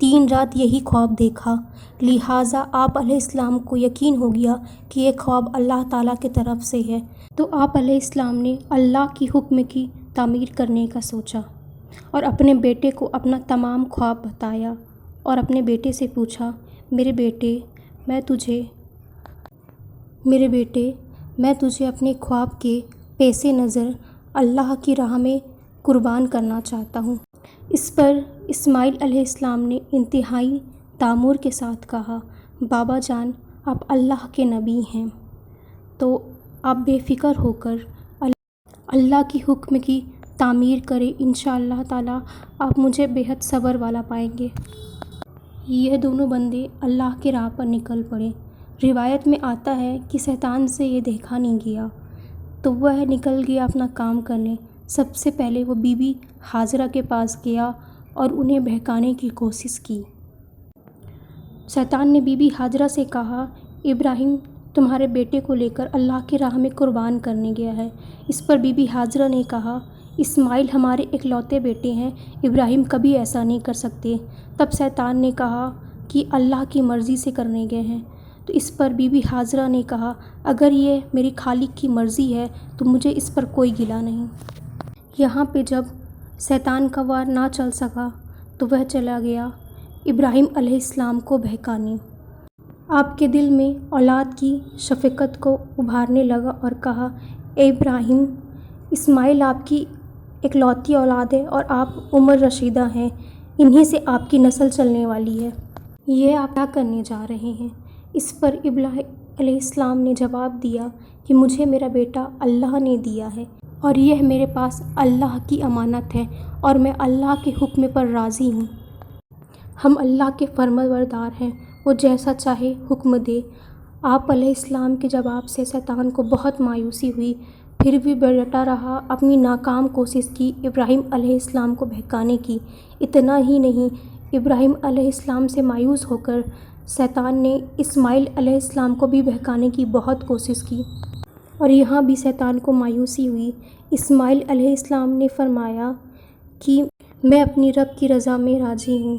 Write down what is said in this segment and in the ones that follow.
3 رات یہی خواب دیکھا، لہٰذا آپ علیہ السلام کو یقین ہو گیا کہ یہ خواب اللہ تعالیٰ کی طرف سے ہے۔ تو آپ علیہ السلام نے اللہ کی حکم کی تعمیر کرنے کا سوچا اور اپنے بیٹے کو اپنا تمام خواب بتایا اور اپنے بیٹے سے پوچھا، میرے بیٹے میں تجھے اپنے خواب کے پیش نظر اللہ کی راہ میں قربان کرنا چاہتا ہوں۔ اس پر اسماعیل علیہ السلام نے انتہائی تامر کے ساتھ کہا، بابا جان، آپ اللہ کے نبی ہیں تو آپ بے فکر ہو کر اللہ کی حکم کی تعمیر کریں، انشاءاللہ تعالیٰ آپ مجھے بہت صبر والا پائیں گے۔ یہ دونوں بندے اللہ کی راہ پر نکل پڑے۔ روایت میں آتا ہے کہ شیطان سے یہ دیکھا نہیں گیا تو وہ نکل گیا اپنا کام کرنے۔ سب سے پہلے وہ بی بی ہاجرہ کے پاس گیا اور انہیں بہکانے کی کوشش کی۔ شیطان نے بی بی ہاجرہ سے کہا، ابراہیم تمہارے بیٹے کو لے کر اللہ کی راہ میں قربان کرنے گیا ہے۔ اس پر بی بی ہاجرہ نے کہا، اسماعیل ہمارے اکلوتے بیٹے ہیں، ابراہیم کبھی ایسا نہیں کر سکتے۔ تب شیطان نے کہا کہ اللہ کی مرضی سے کرنے گئے ہیں۔ تو اس پر بی بی ہاجرہ نے کہا، اگر یہ میری خالق کی مرضی ہے تو مجھے اس پر کوئی گلہ نہیں۔ یہاں پہ جب شیطان کا وار نہ چل سکا تو وہ چلا گیا ابراہیم علیہ السلام کو بہکانے۔ آپ کے دل میں اولاد کی شفقت کو ابھارنے لگا اور کہا، اے ابراہیم، اسماعیل آپ کی اکلوتی اولاد ہے اور آپ عمر رشیدہ ہیں، انہی سے آپ کی نسل چلنے والی ہے، یہ آپ کیا کرنے جا رہے ہیں؟ اس پر ابراہیم علیہ السلام نے جواب دیا کہ مجھے میرا بیٹا اللہ نے دیا ہے اور یہ میرے پاس اللہ کی امانت ہے اور میں اللہ کے حکم پر راضی ہوں۔ ہم اللہ کے فرمانبردار ہیں، وہ جیسا چاہے حکم دے۔ آپ علیہ السلام کے جواب سے شیطان کو بہت مایوسی ہوئی، پھر بھی ڈٹا رہا، اپنی ناکام کوشش کی ابراہیم علیہ السلام کو بہکانے کی۔ اتنا ہی نہیں، ابراہیم علیہ السلام سے مایوس ہو کر شیطان نے اسماعیل علیہ السلام کو بھی بہکانے کی بہت کوشش کی اور یہاں بھی شیطان کو مایوسی ہوئی۔ اسماعیل علیہ السلام نے فرمایا کہ میں اپنی رب کی رضا میں راضی ہوں،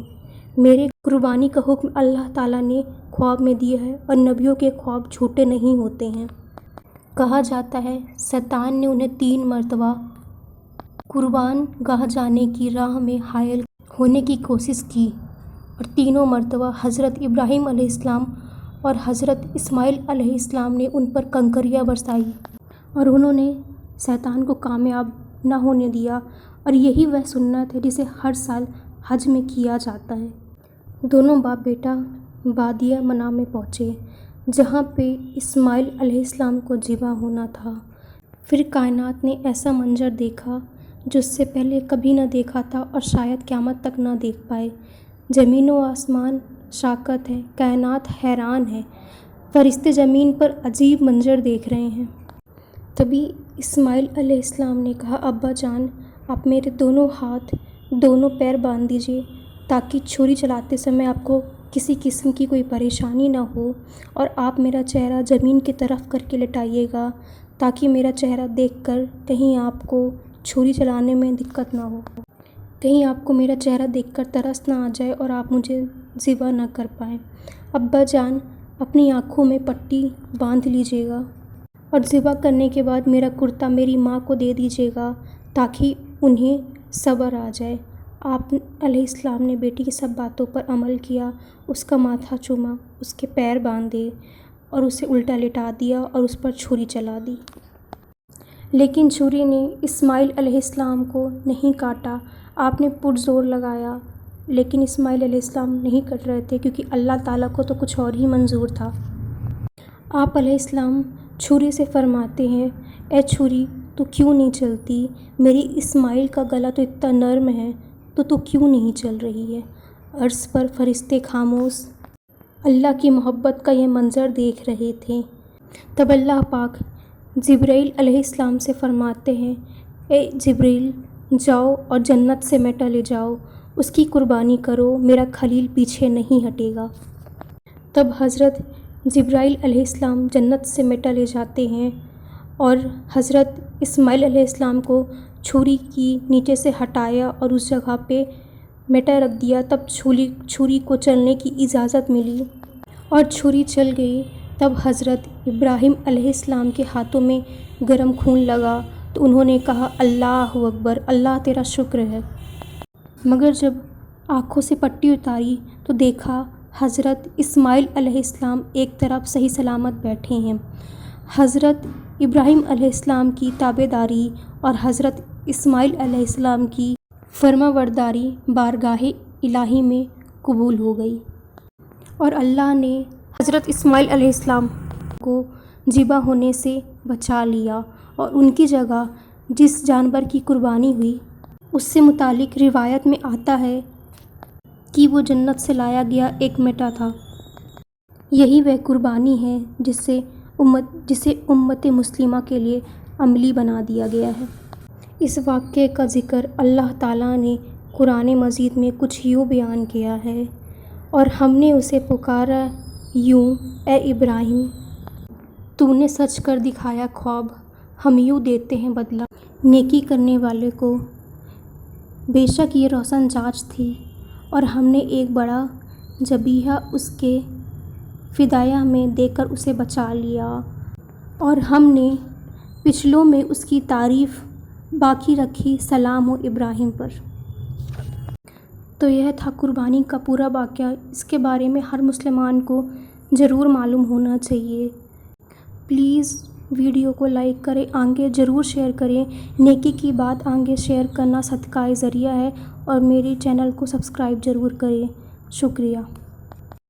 میرے قربانی کا حکم اللہ تعالیٰ نے خواب میں دیا ہے اور نبیوں کے خواب جھوٹے نہیں ہوتے ہیں۔ کہا جاتا ہے شیطان نے انہیں 3 مرتبہ قربان گاہ جانے کی راہ میں حائل ہونے کی کوشش کی اور تینوں مرتبہ حضرت ابراہیم علیہ السلام اور حضرت اسماعیل علیہ السلام نے ان پر کنکریاں برسائی اور انہوں نے شیطان کو کامیاب نہ ہونے دیا، اور یہی وہ سنت ہے جسے ہر سال حج میں کیا جاتا ہے۔ دونوں باپ بیٹا وادیٔ منی میں پہنچے جہاں پہ اسماعیل علیہ السلام کو ذبح ہونا تھا۔ پھر کائنات نے ایسا منظر دیکھا جو اس سے پہلے کبھی نہ دیکھا تھا اور شاید قیامت تک نہ دیکھ پائے۔ زمین و آسمان ساکت ہے، کائنات حیران ہے، فرشتے زمین پر عجیب منظر دیکھ رہے ہیں۔ تبھی اسماعیل علیہ السلام نے کہا، ابا جان، آپ میرے دونوں ہاتھ دونوں پیر باندھ دیجیے تاکہ چھری چلاتے سمے آپ کو کسی قسم کی کوئی پریشانی نہ ہو، اور آپ میرا چہرہ زمین کی طرف کر کے لٹائیے گا تاکہ میرا چہرہ دیکھ کر کہیں آپ کو چھری چلانے میں دقت نہ ہو، کہیں آپ کو میرا چہرہ دیکھ کر ترس نہ آ جائے اور آپ مجھے ذبح نہ کر پائیں۔ ابا جان، اپنی آنکھوں میں پٹی باندھ لیجیے گا اور ذبح کرنے کے بعد میرا کرتا میری ماں کو دے دیجیے گا تاکہ انہیں صبر آ جائے۔ آپ علیہ السلام نے بیٹی کی سب باتوں پر عمل کیا، اس کا ماتھا چوما، اس کے پیر باندھے اور اسے الٹا لٹا دیا اور اس پر چھری چلا دی۔ لیکن چھری نے اسماعیل علیہ السلام کو نہیں کاٹا۔ آپ نے پرزور لگایا لیکن اسماعیل علیہ السلام نہیں کٹ رہے تھے کیونکہ اللہ تعالیٰ کو تو کچھ اور ہی منظور تھا۔ آپ علیہ السلام چھری سے فرماتے ہیں، اے چھری، تو کیوں نہیں چلتی؟ میری اسماعیل کا گلا تو اتنا نرم ہے تو کیوں نہیں چل رہی ہے؟ عرش پر فرشتے خاموش اللہ کی محبت کا یہ منظر دیکھ رہے تھے۔ تب اللہ پاک جبرائیل علیہ السلام سے فرماتے ہیں، اے جبرائیل، جاؤ اور جنت سے میٹھا لے جاؤ، اس کی قربانی کرو، میرا خلیل پیچھے نہیں ہٹے گا۔ تب حضرت جبرائیل علیہ السلام جنت سے میٹھا لے جاتے ہیں اور حضرت اسماعیل علیہ السلام کو چھری کی نیچے سے ہٹایا اور اس جگہ پہ مٹا رکھ دیا تب چھری کو چلنے کی اجازت ملی اور چھری چل گئی۔ تب حضرت ابراہیم علیہ السلام کے ہاتھوں میں گرم خون لگا تو انہوں نے کہا اللہ اکبر، اللہ تیرا شکر ہے۔ مگر جب آنکھوں سے پٹی اتاری تو دیکھا حضرت اسماعیل علیہ السلام ایک طرف صحیح سلامت بیٹھے ہیں۔ حضرت ابراہیم علیہ السلام کی تابعداری اور حضرت اسماعیل علیہ السلام کی فرمانبرداری بارگاہ الہی میں قبول ہو گئی اور اللہ نے حضرت اسماعیل علیہ السلام کو ذبح ہونے سے بچا لیا، اور ان کی جگہ جس جانور کی قربانی ہوئی اس سے متعلق روایت میں آتا ہے کہ وہ جنت سے لایا گیا ایک مٹا تھا۔ یہی وہ قربانی ہے جسے امت مسلمہ کے لیے عملی بنا دیا گیا ہے۔ اس واقعے کا ذکر اللہ تعالیٰ نے قرآن مجید میں کچھ یوں بیان کیا ہے، اور ہم نے اسے پکارا یوں، اے ابراہیم تو نے سچ کر دکھایا خواب، ہم یوں دیتے ہیں بدلہ نیکی کرنے والے کو۔ بے شک یہ روشن جانچ تھی، اور ہم نے ایک بڑا ذبیحہ اس کے فدیہ میں دے کر اسے بچا لیا، اور ہم نے پچھلوں میں اس کی تعریف باقی رکھی، سلام ہو ابراہیم پر۔ تو یہ تھا قربانی کا پورا واقعہ۔ اس کے بارے میں ہر مسلمان کو ضرور معلوم ہونا چاہیے۔ پلیز ویڈیو کو لائک کریں، آگے ضرور شیئر کریں۔ نیکی کی بات آگے شیئر کرنا صدقہ ذریعہ ہے، اور میری چینل کو سبسکرائب ضرور کریں۔ شکریہ۔